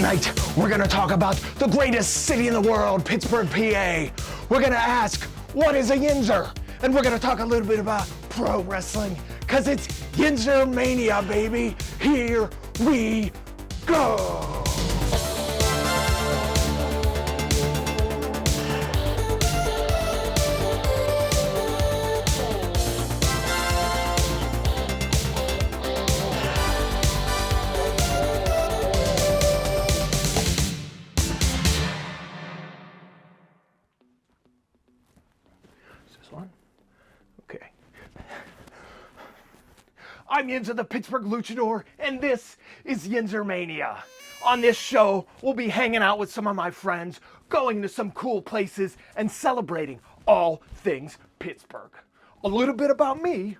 Tonight, we're gonna talk about the greatest city in the world, Pittsburgh, PA. We're gonna ask, what is a Yinzer? And we're gonna talk a little bit about pro wrestling, cause it's Yinzermania, baby. Here we go. Okay. I'm Yinza the Pittsburgh Luchador, and this is Yinzermania. On this show, we'll be hanging out with some of my friends, going to some cool places, and celebrating all things Pittsburgh. A little bit about me.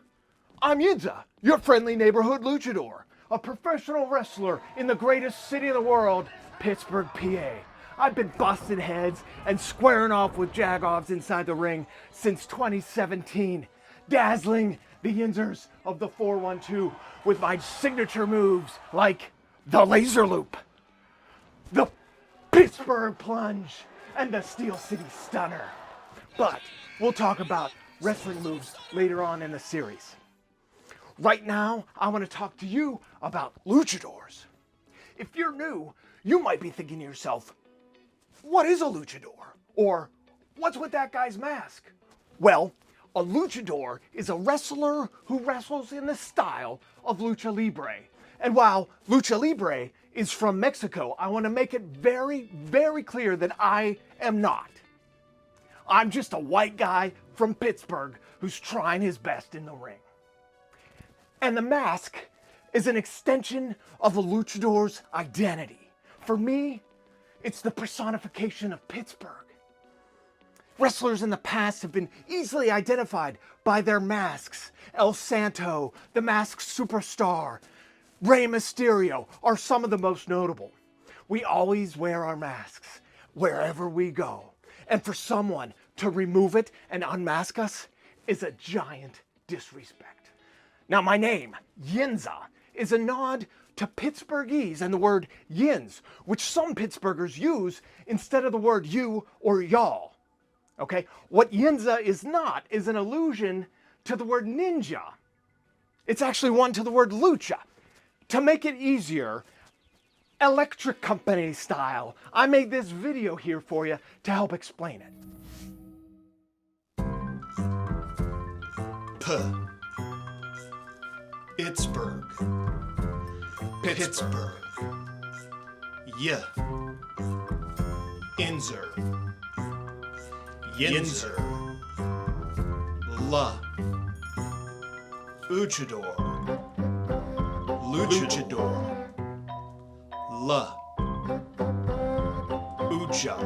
I'm Yinza, your friendly neighborhood luchador, a professional wrestler in the greatest city in the world, Pittsburgh, PA. I've been busting heads and squaring off with Jagoffs inside the ring since 2017, dazzling the Yinzers of the 412 with my signature moves like the laser loop, the Pittsburgh plunge, and the Steel City Stunner. But we'll talk about wrestling moves later on in the series. Right now, I want to talk to you about luchadors. If you're new, you might be thinking to yourself, what is a luchador? Or what's with that guy's mask? Well, a luchador is a wrestler who wrestles in the style of lucha libre. And while lucha libre is from Mexico, I want to make it very, very clear that I am not. I'm just a white guy from Pittsburgh who's trying his best in the ring. And the mask is an extension of a luchador's identity. For me, it's the personification of Pittsburgh. Wrestlers in the past have been easily identified by their masks. El Santo, the Masked Superstar, Rey Mysterio are some of the most notable. We always wear our masks wherever we go. And for someone to remove it and unmask us is a giant disrespect. Now my name, Yinza, is a nod to Pittsburghese and the word yins, which some Pittsburghers use instead of the word you or y'all. Okay, what Yinza is not is an allusion to the word ninja. It's actually one to the word lucha. To make it easier, electric company style, I made this video here for you to help explain it. Pittsburgh. Pittsburgh. Yeah. Yinzer. Yinzer. La. Luchador. Luchador. La. Ucha.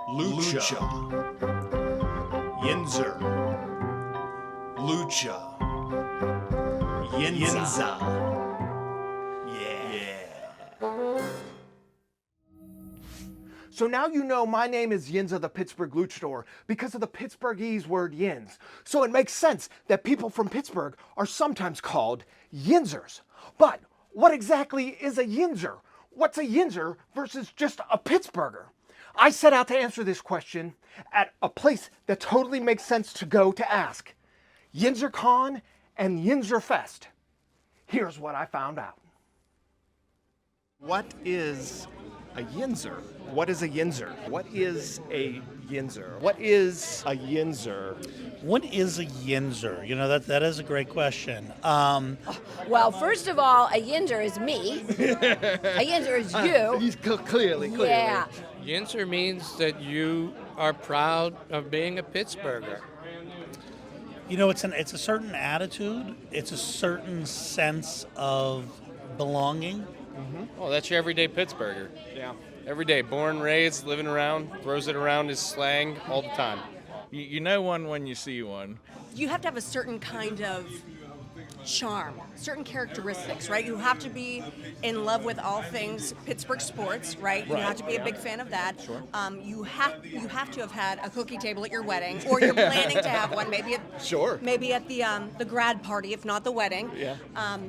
Lucha. Yinzer. Lucha. Yinza. So now you know my name is Yinza the Pittsburgh Luchador because of the Pittsburghese word yins. So it makes sense that people from Pittsburgh are sometimes called Yinzers. But what exactly is a Yinzer? What's a Yinzer versus just a Pittsburgher? I set out to answer this question at a place that totally makes sense to go to ask. YinzerCon and YinzerFest. Here's what I found out. What is a Yinzer? What is a Yinzer? What is a Yinzer? What is a Yinzer? What is a Yinzer? You know, that is a great question. Well, first of all, a Yinzer is me. A Yinzer is you. He's clearly. Yeah. Yinzer means that you are proud of being a Pittsburgher. You know, it's a certain attitude. It's a certain sense of belonging. Mm-hmm. Oh, that's your everyday Pittsburgher. Yeah. Every day, born, raised, living around, throws it around his slang all the time. You know one when you see one. You have to have a certain kind of charm, certain characteristics, right? You have to be in love with all things Pittsburgh sports, right? You have to be a big fan of that. Sure. You have to have had a cookie table at your wedding, or you're planning to have one, maybe at the grad party, if not the wedding. Yeah.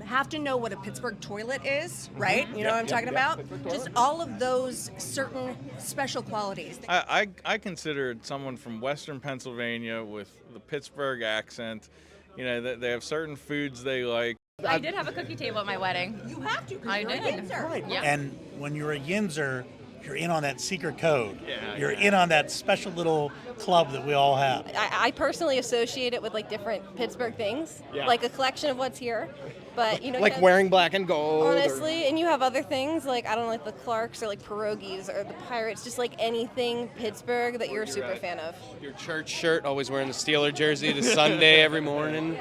Have to know what a Pittsburgh toilet is, right? You know what I'm talking about? Just all of those certain special qualities. I consider someone from Western Pennsylvania with the Pittsburgh accent. You know, they have certain foods they like. I did have a cookie table at my wedding. You have to, because I you're a did. Yinzer. Yeah. And when you're a Yinzer, you're in on that secret code. Yeah, You're in on that special little club that we all have. I personally associate it with like different Pittsburgh things, Yeah. like a collection of what's here. But you know, Like you have- wearing black and gold. honestly, and you have other things like I don't know, like the Clarks or like pierogies or the Pirates, just like anything Pittsburgh that you're a super fan of. Your church shirt, always wearing the Steeler jersey to Sunday every morning.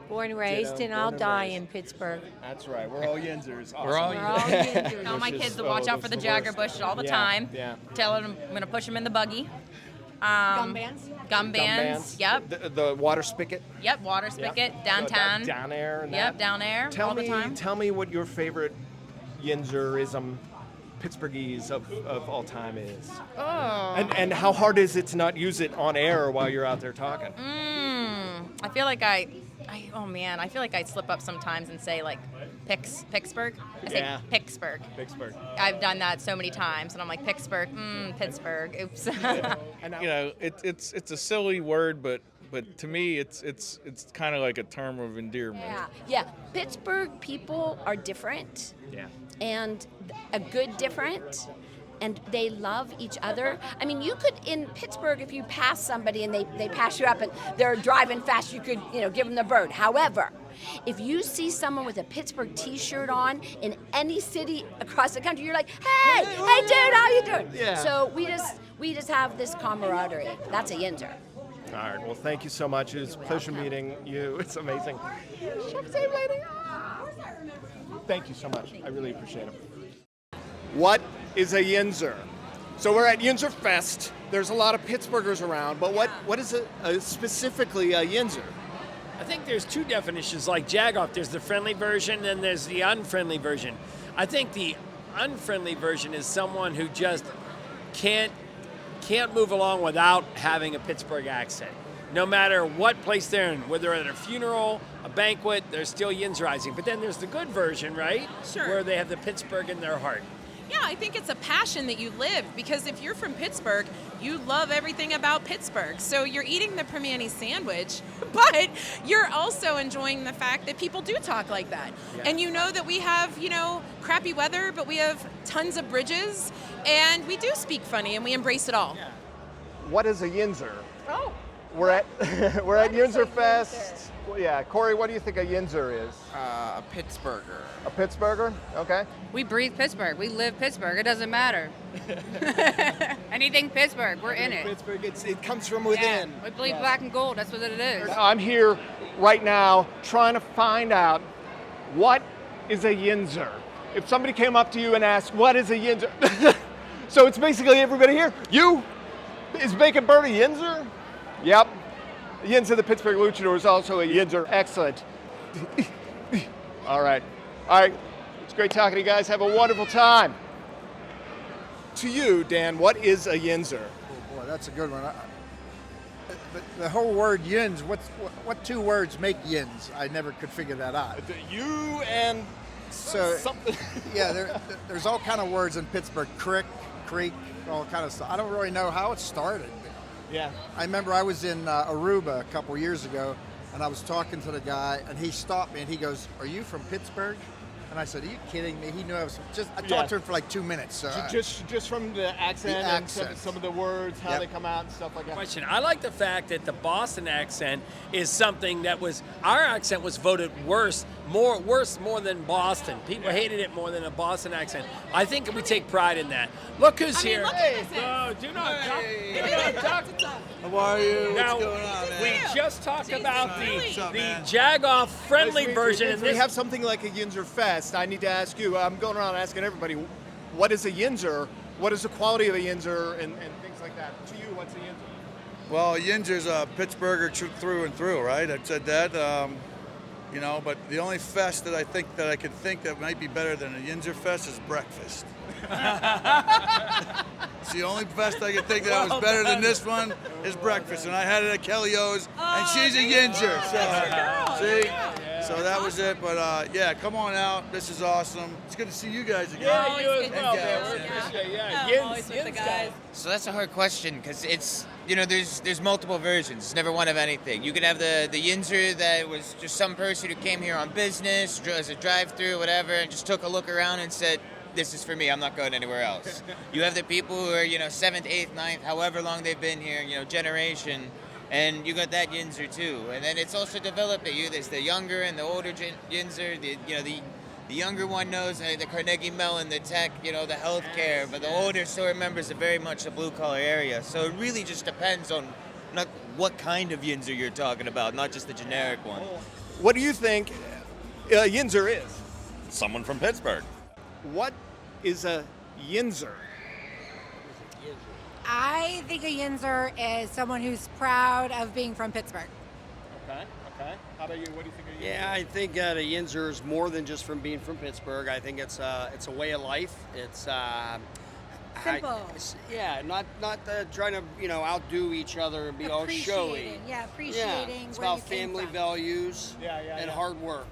Born, raised, and I'll die in Pittsburgh. That's right. We're all Yinzers. Awesome. We're all We're all Yinzers. Tell my Which kids is- to watch out for that's the the Jagger worst. bush all the Yeah, time. yeah. Telling them I'm gonna push them in the buggy. Gum bands? Gum bands. Yep. The water spigot. Yep. Water spigot downtown. Down air. And Yep. that. Down air Tell all me, the time. Tell me what your favorite Yinzerism, Pittsburghese of all time is. Oh. And how hard is it to not use it on air while you're out there talking? I feel like I feel like I slip up sometimes and say like Pittsburgh. I say Yeah. Pittsburgh. Pittsburgh. I've done that so many times, and I'm like Pittsburgh, Pittsburgh. Oops. You know, it's a silly word, but to me, it's kind of like a term of endearment. Yeah. Pittsburgh people are different. Yeah. And a good different, and they love each other. I mean, you could, in Pittsburgh, if you pass somebody and they pass you up and they're driving fast, you could, give them the bird. However, if you see someone with a Pittsburgh t-shirt on in any city across the country, you're like, hey dude, how you doing? Yeah. So we just have this camaraderie. That's a Yinzer. All right. Well, thank you so much. It was a pleasure meeting you. It's amazing. Thank you so much. I really appreciate it. What is a Yinzer? So we're at YinzerFest. There's a lot of Pittsburghers around, but what is specifically a Yinzer? I think there's two definitions, like Jagoff. There's the friendly version, and there's the unfriendly version. I think the unfriendly version is someone who just can't move along without having a Pittsburgh accent. No matter what place they're in, whether at a funeral, a banquet, they're still Yinzerizing. But then there's the good version, right? Sure. Where they have the Pittsburgh in their heart. Yeah, I think it's a passion that you live, because if you're from Pittsburgh, you love everything about Pittsburgh. So you're eating the Permani sandwich, but you're also enjoying the fact that people do talk like that. Yeah. And you know that we have, crappy weather, but we have tons of bridges, and we do speak funny, and we embrace it all. Yeah. What is a Yinzer? Oh. We're at YinzerFest. Yeah, Corey, what do you think a Yinzer is? A Pittsburgher. A Pittsburgher? Okay. We breathe Pittsburgh. We live Pittsburgh. It doesn't matter. Anything Pittsburgh, we're in it. Pittsburgh, it comes from within. We believe black and gold. That's what it is. I'm here right now trying to find out what is a Yinzer. If somebody came up to you and asked, what is a Yinzer? So it's basically everybody here. Is Bacon Bird a Yinzer? Yep. Yinza the Pittsburgh Luchador is also a Yinzer. Excellent. All right. It's great talking to you guys. Have a wonderful time. To you, Dan, what is a Yinzer? Oh boy, that's a good one. The whole word yins, what two words make yins? I never could figure that out. You and something. Yeah, there's all kind of words in Pittsburgh. Creek, all kind of stuff. I don't really know how it started. Yeah. I remember I was in Aruba a couple years ago, and I was talking to the guy, and he stopped me, and he goes, "Are you from Pittsburgh?" And I said, "Are you kidding me?" He knew I was I talked to him for like 2 minutes. So just from the accent, and some of the words, how Yep. they come out and stuff like that. Question. I like the fact that the Boston accent is something that our accent was voted worse more than Boston. People hated it more than a Boston accent. I think we take pride in that. Look who's here. Look at this. No, do not talk. Do not talk. How are you? Now, What's going on, man? we just talked about Grilli. the Jagoff friendly version. If we have something like a YinzerFest, I need to ask you. I'm going around asking everybody, what is a Yinzer? What is the quality of a Yinzer, and things like that. To you, what's a Yinzer? Well, Yinzer's a Pittsburgher through and through, right? I've said that. you know, but the only fest that I could think that might be better than a YinzerFest is breakfast. It's the only fest I could think that was better than this one is breakfast, and I had it at Kelly O's, and she's a Yinzer. So, see, so that was it. But yeah, come on out. This is awesome. It's good to see you guys again. Yeah, you as well, man. We appreciate it. Always with the guys. So that's a hard question because it's, you know, there's multiple versions. It's never one of anything. You could have the Yinzer that was just some person who came here on business, as a drive-through, whatever, and just took a look around and said, this is for me, I'm not going anywhere else. You have the people who are, you know, 7th, 8th, 9th, however long they've been here, you know, generation, and you got that Yinzer too. And then it's also developed that there's the younger and the older Yinzer, the younger one knows the Carnegie Mellon, the tech, you know, the healthcare, but the older still remembers very much the blue-collar area. So it really just depends on not what kind of Yinzer you're talking about, not just the generic one. What do you think a Yinzer is? Someone from Pittsburgh. What is a Yinzer? I think a Yinzer is someone who's proud of being from Pittsburgh. Okay. How about you? What do you think of Yinzer? Yeah, I think a Yinzer is more than just from being from Pittsburgh. I think it's a way of life. It's simple. Not trying to outdo each other and be all showy. Yeah, appreciating. It's where about you came family from. values and hard work.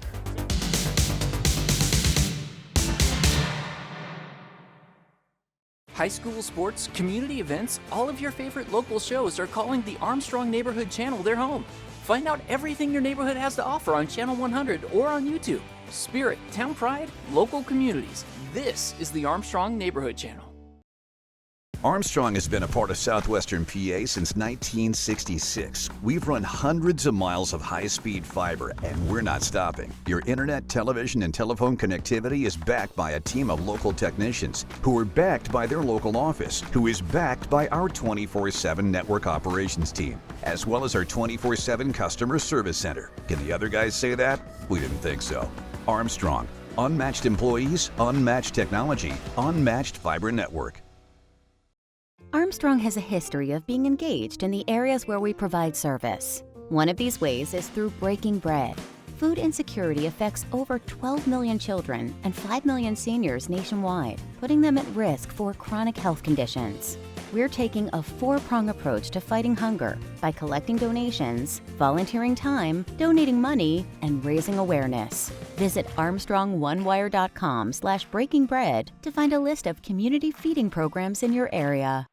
High school sports, community events, all of your favorite local shows are calling the Armstrong Neighborhood Channel their home. Find out everything your neighborhood has to offer on Channel 100 or on YouTube. Spirit, town pride, local communities. This is the Armstrong Neighborhood Channel. Armstrong has been a part of southwestern PA since 1966. We've run hundreds of miles of high-speed fiber, and we're not stopping. Your internet, television, and telephone connectivity is backed by a team of local technicians who are backed by their local office, who is backed by our 24/7 network operations team, as well as our 24/7 customer service center. Can the other guys say that? We didn't think so. Armstrong. Unmatched employees, unmatched technology, unmatched fiber network. Armstrong has a history of being engaged in the areas where we provide service. One of these ways is through breaking bread. Food insecurity affects over 12 million children and 5 million seniors nationwide, putting them at risk for chronic health conditions. We're taking a four-prong approach to fighting hunger by collecting donations, volunteering time, donating money, and raising awareness. Visit ArmstrongOneWire.com/breakingbread to find a list of community feeding programs in your area.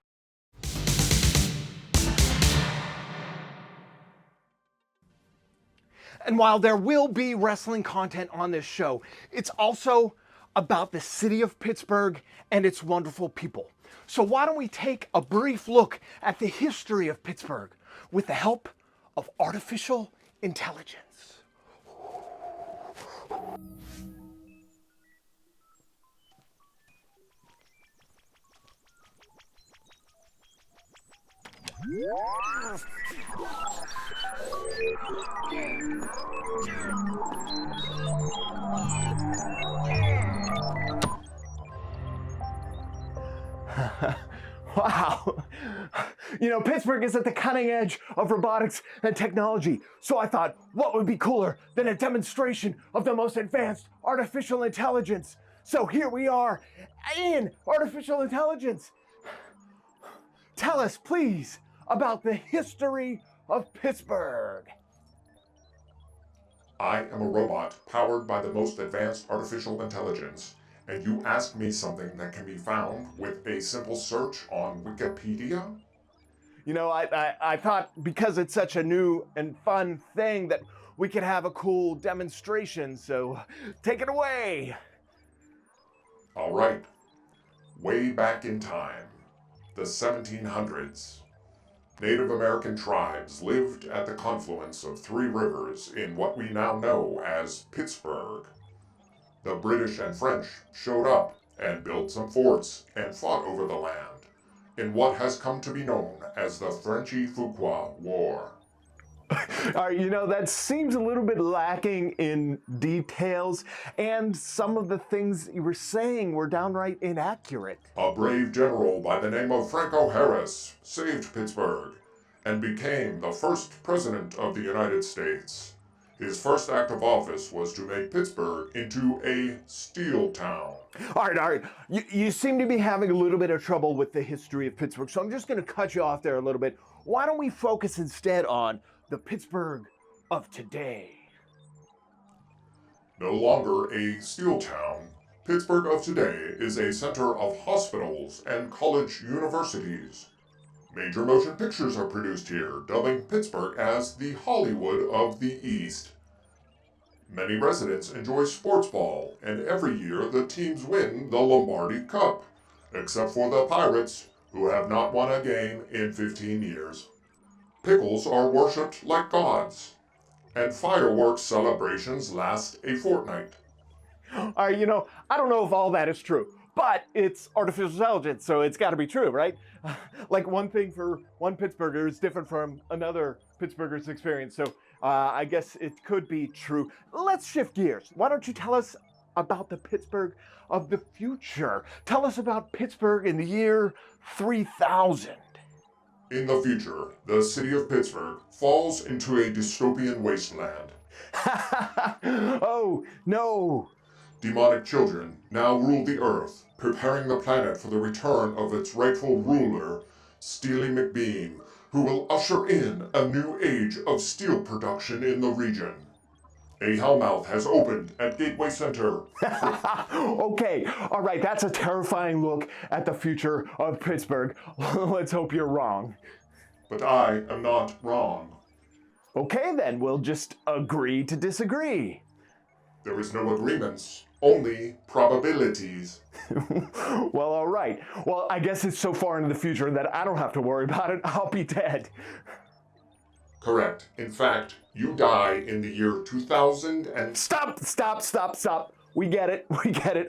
And while there will be wrestling content on this show, it's also about the city of Pittsburgh and its wonderful people. So why don't we take a brief look at the history of Pittsburgh with the help of artificial intelligence. Wow. You know, Pittsburgh is at the cutting edge of robotics and technology. So I thought, what would be cooler than a demonstration of the most advanced artificial intelligence? So here we are in artificial intelligence. Tell us, please, about the history of Pittsburgh. I am a robot powered by the most advanced artificial intelligence, and you ask me something that can be found with a simple search on Wikipedia? You know, I thought because it's such a new and fun thing that we could have a cool demonstration, so take it away. All right. Way back in time, the 1700s, Native American tribes lived at the confluence of three rivers in what we now know as Pittsburgh. The British and French showed up and built some forts and fought over the land in what has come to be known as the Frenchy-Fuqua War. You know, that seems a little bit lacking in details, and some of the things you were saying were downright inaccurate. A brave general by the name of Franco Harris saved Pittsburgh and became the first president of the United States. His first act of office was to make Pittsburgh into a steel town. All right. You seem to be having a little bit of trouble with the history of Pittsburgh, so I'm just going to cut you off there a little bit. Why don't we focus instead on the Pittsburgh of today? No longer a steel town, Pittsburgh of today is a center of hospitals and college universities. Major motion pictures are produced here, dubbing Pittsburgh as the Hollywood of the East. Many residents enjoy sports ball, and every year the teams win the Lombardi Cup, except for the Pirates, who have not won a game in 15 years. Pickles are worshipped like gods, and fireworks celebrations last a fortnight. All right, I don't know if all that is true, but it's artificial intelligence, so it's got to be true, right? Like one thing for one Pittsburgher is different from another Pittsburgher's experience, so I guess it could be true. Let's shift gears. Why don't you tell us about the Pittsburgh of the future? Tell us about Pittsburgh in the year 3000. In the future, the city of Pittsburgh falls into a dystopian wasteland. Oh, no. Demonic children now rule the earth, preparing the planet for the return of its rightful ruler, Steely McBeam, who will usher in a new age of steel production in the region. A hellmouth has opened at Gateway Center. Okay, all right, that's a terrifying look at the future of Pittsburgh. Let's hope you're wrong. But I am not wrong. Okay, then, we'll just agree to disagree. There is no agreements, only probabilities. Well, all right. Well, I guess it's so far into the future that I don't have to worry about it. I'll be dead. Correct. In fact, you die in the year 2000 and... Stop. We get it,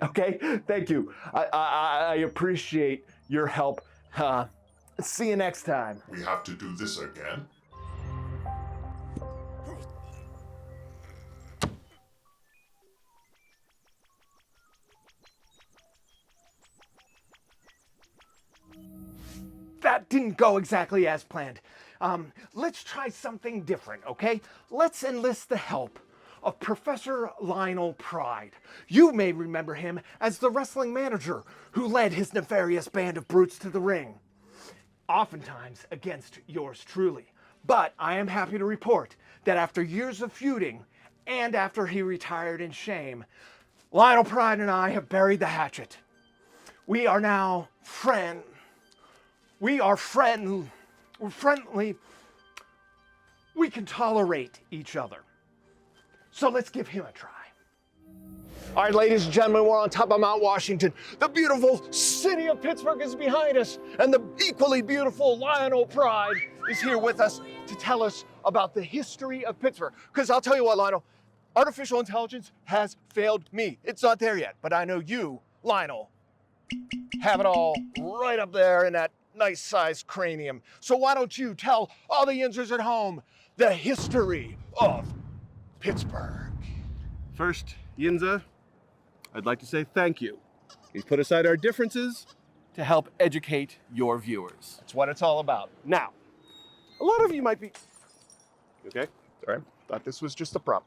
okay? Thank you. I appreciate your help. See you next time. We have to do this again? That didn't go exactly as planned. Let's try something different, okay? Let's enlist the help of Professor Lionel Pride. You may remember him as the wrestling manager who led his nefarious band of brutes to the ring, oftentimes against yours truly. But I am happy to report that after years of feuding, and after he retired in shame, Lionel Pride and I have buried the hatchet. We are now friendly. We're friendly. We can tolerate each other. So let's give him a try. All right, ladies and gentlemen, we're on top of Mount Washington. The beautiful city of Pittsburgh is behind us, and the equally beautiful Lionel Pride is here with us to tell us about the history of Pittsburgh. Because I'll tell you what, Lionel, artificial intelligence has failed me. It's not there yet, but I know you, Lionel, have it all right up there in that nice sized cranium. So why don't you tell all the Yinzers at home the history of Pittsburgh? First, Yinza, I'd like to say thank you. We've put aside our differences to help educate your viewers. That's what it's all about. Now, a lot of you might be... Okay? Sorry, thought this was just a prop.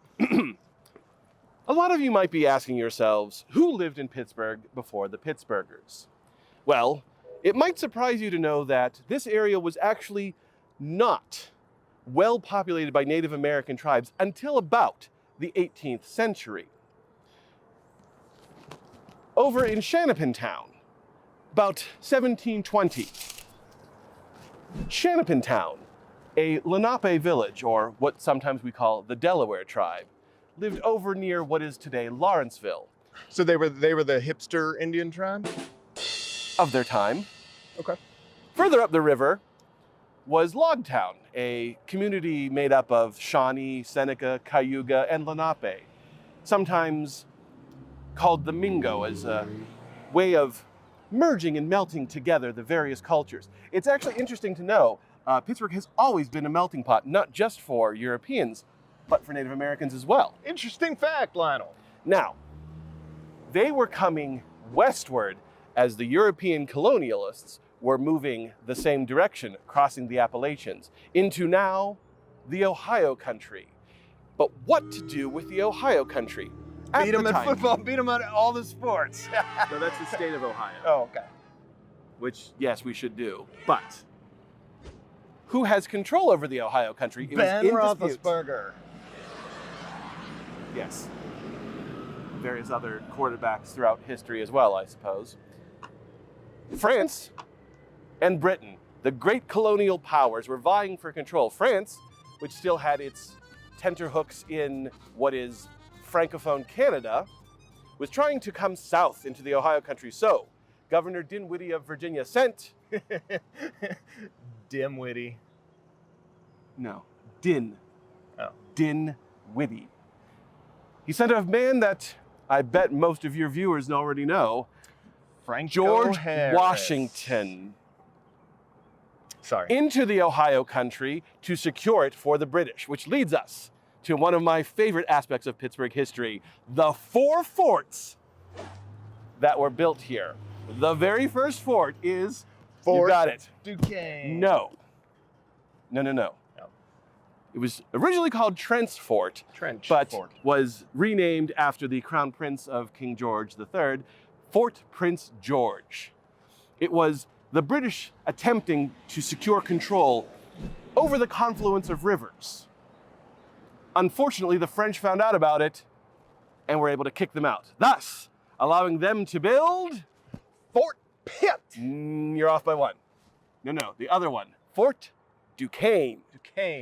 A lot of you might be asking yourselves, who lived in Pittsburgh before the Pittsburghers? Well, it might surprise you to know that this area was actually not well populated by Native American tribes until about the 18th century. Over in Shanapin Town, about 1720. Shanapin Town, a Lenape village, or what sometimes we call the Delaware tribe, lived over near what is today Lawrenceville. So they were the hipster Indian tribe? Of their time. Okay. Further up the river was Logtown, a community made up of Shawnee, Seneca, Cayuga, and Lenape, sometimes called the Mingo as a way of merging and melting together the various cultures. It's actually interesting to know, Pittsburgh has always been a melting pot, not just for Europeans, but for Native Americans as well. Interesting fact, Lionel. Now, they were coming westward as the European colonialists were moving the same direction, crossing the Appalachians, into now the Ohio country. But what to do with the Ohio country? Beat them the at time- football, beat them at all the sports. No, that's the state of Ohio. Oh, okay. Which, yes, we should do. But who has control over the Ohio country? It Ben was in dispute. Roethlisberger. Yes. Various other quarterbacks throughout history as well, I suppose. France and Britain, the great colonial powers, were vying for control. France, which still had its tenterhooks in what is Francophone Canada, was trying to come south into the Ohio country. So, Governor Dinwiddie of Virginia sent... Dimwitty. No, Din. Oh. Dinwiddie. He sent a man that I bet most of your viewers already know, Franco George Harris. Washington, Sorry. into the Ohio country to secure it for the British, which leads us to one of my favorite aspects of Pittsburgh history, the 4 forts that were built here. The very first fort is, Fort you got it. Duquesne. No. No. It was originally called Trent's Fort, but was renamed after the Crown Prince of King George III, Fort Prince George. It was the British attempting to secure control over the confluence of rivers. Unfortunately, the French found out about it and were able to kick them out, thus allowing them to build Fort Pitt. You're off by one. No, the other one, Fort Duquesne.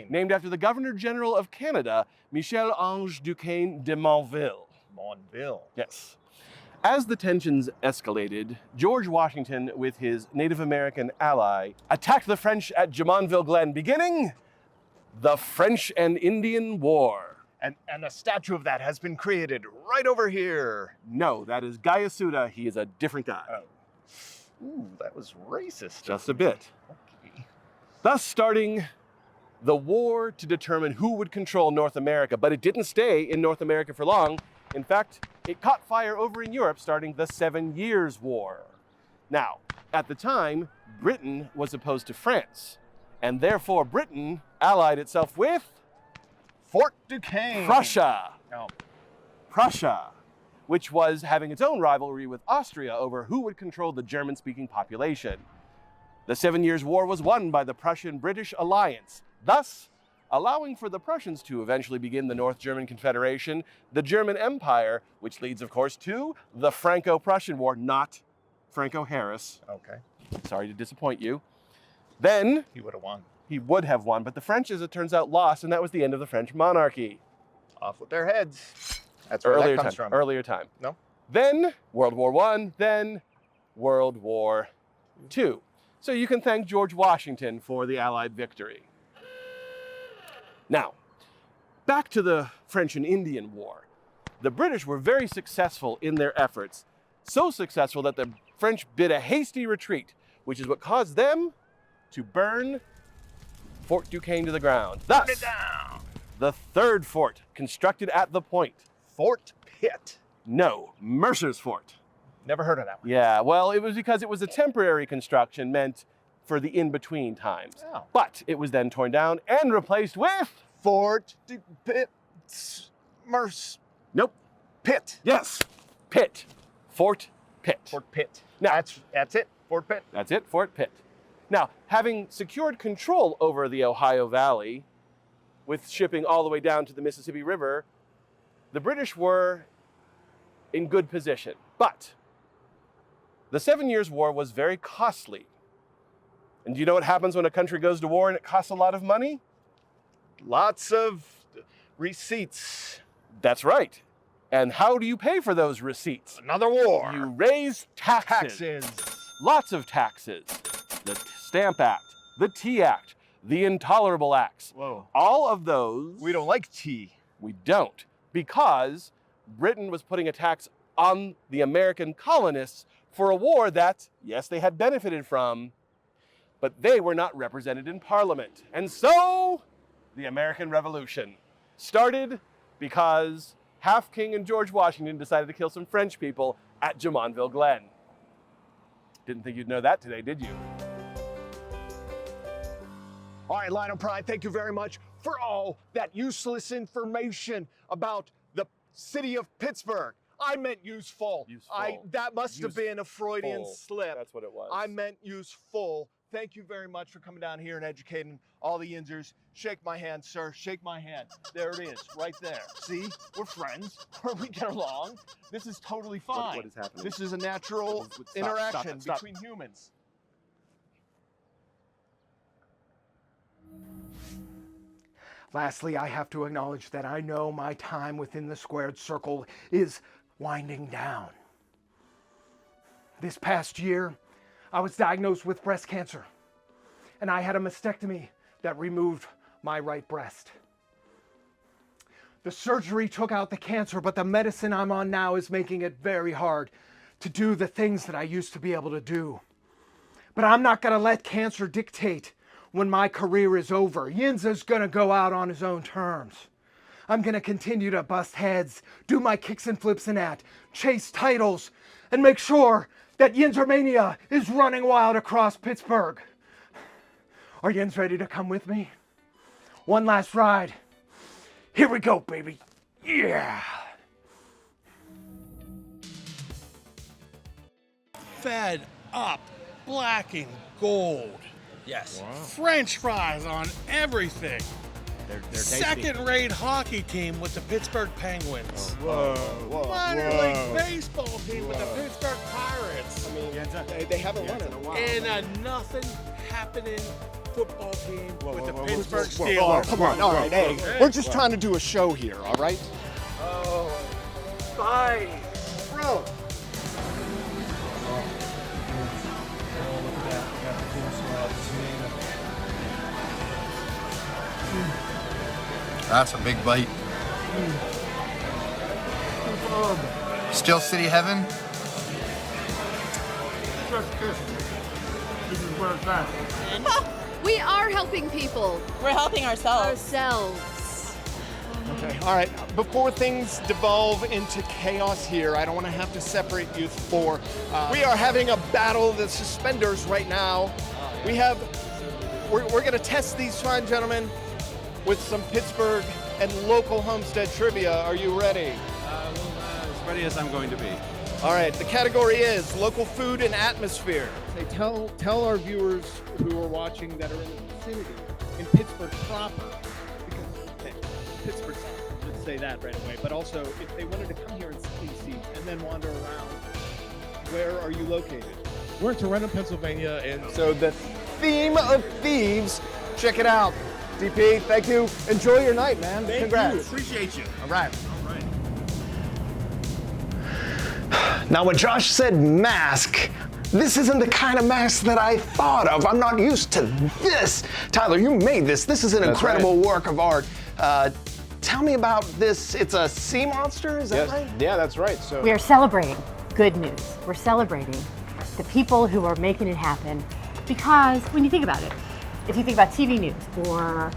Named after the Governor General of Canada, Michel-Ange Duquesne de Monville. Monville. Yes. As the tensions escalated, George Washington, with his Native American ally, attacked the French at Jumonville Glen, beginning the French and Indian War. And a statue of that has been created right over here. No, that is Guy Yasuda. He is a different guy. Oh. Ooh, that was racist. Just a bit. Okay. Thus starting the war to determine who would control North America, but it didn't stay in North America for long. In fact, it caught fire over in Europe, starting the 7 Years' War. Now, at the time, Britain was opposed to France, and therefore Britain allied itself with Fort Duquesne. Prussia. Oh. Prussia, which was having its own rivalry with Austria over who would control the German-speaking population. The 7 Years' War was won by the Prussian-British alliance, thus allowing for the Prussians to eventually begin the North German Confederation, the German Empire, which leads, of course, to the Franco-Prussian War, not Franco-Harris. Okay. Sorry to disappoint you. Then... He would have won. He would have won, but the French, as it turns out, lost, and that was the end of the French monarchy. Off with their heads. That's where that comes from. Earlier time. No? Then World War I, then World War II. So you can thank George Washington for the Allied victory. Now, back to the French and Indian War. The British were very successful in their efforts, so successful that the French bid a hasty retreat, which is what caused them to burn Fort Duquesne to the ground. Thus, Burn it down. The third fort, constructed at the point. Fort Pitt. No, Mercer's Fort. Never heard of that one. Yeah, well, it was because it was a temporary construction meant for the in-between times. Oh. But it was then torn down and replaced with... Fort Pitt. Nope. Pitt. Yes, Pitt. Fort Pitt. Fort Pitt. Now, that's it. Fort Pitt. That's it, Fort Pitt. Now, having secured control over the Ohio Valley, with shipping all the way down to the Mississippi River, the British were in good position. But the 7 Years' War was very costly. And do you know what happens when a country goes to war and it costs a lot of money? Lots of receipts. That's right. And how do you pay for those receipts? Another war. You raise taxes. Lots of taxes. The Stamp Act, the Tea Act, the Intolerable Acts. Whoa. All of those. We don't like tea. We don't. Because Britain was putting a tax on the American colonists for a war that, yes, they had benefited from, but they were not represented in Parliament. And so, the American Revolution started because Half King and George Washington decided to kill some French people at Jumonville Glen. Didn't think you'd know that today, did you? All right, Lionel Pride, thank you very much for all that useless information about the city of Pittsburgh. I meant useful. That must have been a Freudian slip. That's what it was. I meant useful. Thank you very much for coming down here and educating all the Yinzers. Shake my hand, sir. Shake my hand. There it is, right there. See, we're friends. We get along. This is totally fine. What is happening? This is a natural interaction between humans. Lastly, I have to acknowledge that I know my time within the squared circle is winding down. This past year, I was diagnosed with breast cancer, and I had a mastectomy that removed my right breast. The surgery took out the cancer, but the medicine I'm on now is making it very hard to do the things that I used to be able to do. But I'm not gonna let cancer dictate when my career is over. Yinzer's gonna go out on his own terms. I'm gonna continue to bust heads, do my kicks and flips and that, chase titles, and make sure that Yinzermania is running wild across Pittsburgh. Are Yinz ready to come with me? One last ride. Here we go, baby. Yeah. Fed up, black and gold. Yes. Wow. French fries on everything. They're Second-rate hockey team with the Pittsburgh Penguins. Whoa. Minor league baseball team with the Pittsburgh Pirates. I mean, they haven't won in a while. And a nothing happening football team with the Pittsburgh Whoa, Steelers. come on, all right, hey, we're just trying to do a show here, all right? Oh, fine. Bro. That's a big bite. Still City Heaven? This is where it's at. We are helping people. We're helping ourselves. Okay, all right. Before things devolve into chaos here, I don't want to have to separate you four. We are having a battle of the suspenders right now. We're going to test these fine gentlemen with some Pittsburgh and local homestead trivia. Are you ready? As ready as I'm going to be. All right, the category is local food and atmosphere. Say, tell our viewers who are watching that are in the vicinity, in Pittsburgh proper, because Pittsburgh, let's say that right away, but also if they wanted to come here and see and then wander around, where are you located? We're in Toronto, Pennsylvania, and so the theme of thieves, check it out. DP, thank you. Enjoy your night, man. Congrats. you. Appreciate you. All right. Now, when Josh said mask, this isn't the kind of mask that I thought of. I'm not used to this. Tyler, you made this. This is an incredible work of art. Tell me about this. It's a sea monster, is that right? Yeah, that's right. So we are celebrating good news. We're celebrating the people who are making it happen, because when you think about it, if you think about TV news or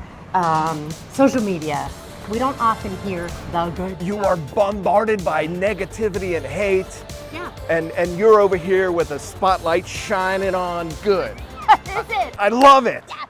social media, we don't often hear the good You stuff. are bombarded by negativity and hate. Yeah. And you're over here with a spotlight shining on good. Is it? I love it. Yeah.